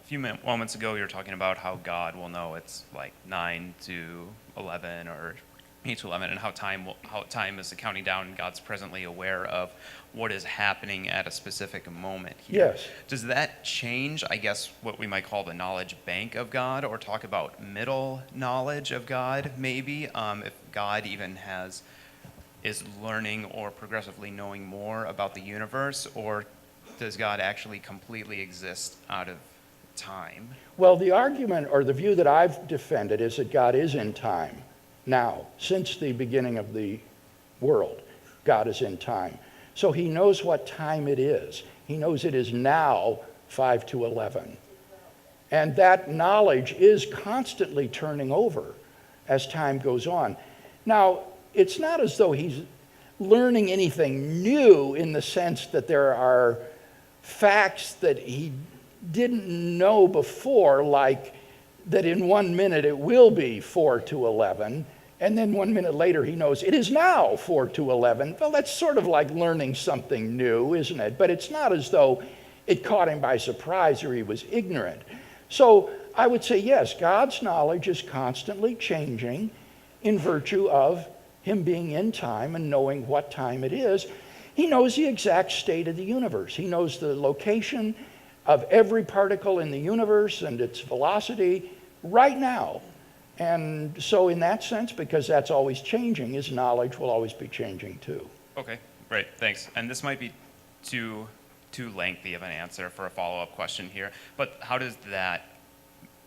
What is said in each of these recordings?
few moments ago, you were talking about how God will know it's like 9 to 11 or 8 to 11, and how time is counting down, and God's presently aware of what is happening at a specific moment here. Yes. Does that change, I guess, what we might call the knowledge bank of God, or talk about middle knowledge of God, maybe? If God even is learning or progressively knowing more about the universe, or does God actually completely exist out of time? Well, the argument or the view that I've defended is that God is in time now. Since the beginning of the world, God is in time. So he knows what time it is. He knows it is now 5 to 11. And that knowledge is constantly turning over as time goes on. Now, it's not as though he's learning anything new in the sense that there are facts that he didn't know before, like that in 1 minute it will be 4 to 11, and then 1 minute later he knows it is now 4 to 11. Well, that's sort of like learning something new, isn't it? But it's not as though it caught him by surprise or he was ignorant. So I would say, yes, God's knowledge is constantly changing in virtue of him being in time and knowing what time it is. He knows the exact state of the universe. He knows the location of every particle in the universe and its velocity right now. And so in that sense, because that's always changing, his knowledge will always be changing too. Okay, great, thanks. And this might be too lengthy of an answer for a follow-up question here, but how does that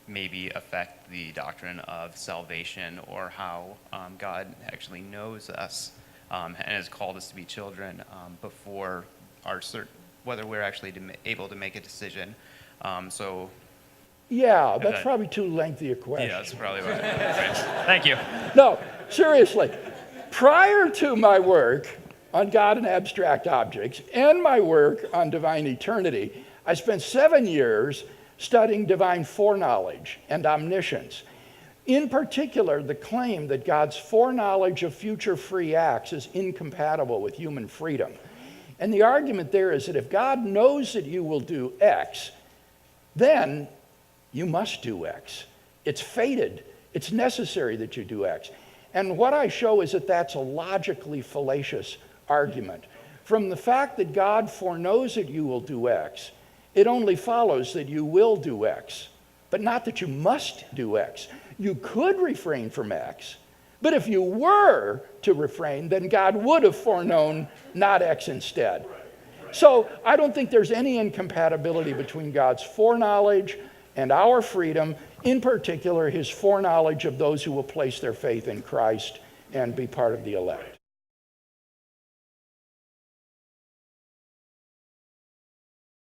maybe affect the doctrine of salvation, or how God actually knows us and has called us to be children before whether we're actually able to make a decision? Yeah, that's probably too lengthy a question. Yeah, that's probably right. Right. Thank you. No, seriously. Prior to my work on God and abstract objects and my work on divine eternity, I spent 7 years studying divine foreknowledge and omniscience. In particular, the claim that God's foreknowledge of future free acts is incompatible with human freedom. And the argument there is that if God knows that you will do X, then you must do X. It's fated. It's necessary that you do X. And what I show is that that's a logically fallacious argument. From the fact that God foreknows that you will do X, it only follows that you will do X, but not that you must do X. You could refrain from X, but if you were to refrain, then God would have foreknown not X instead. So I don't think there's any incompatibility between God's foreknowledge and our freedom, in particular his foreknowledge of those who will place their faith in Christ and be part of the elect.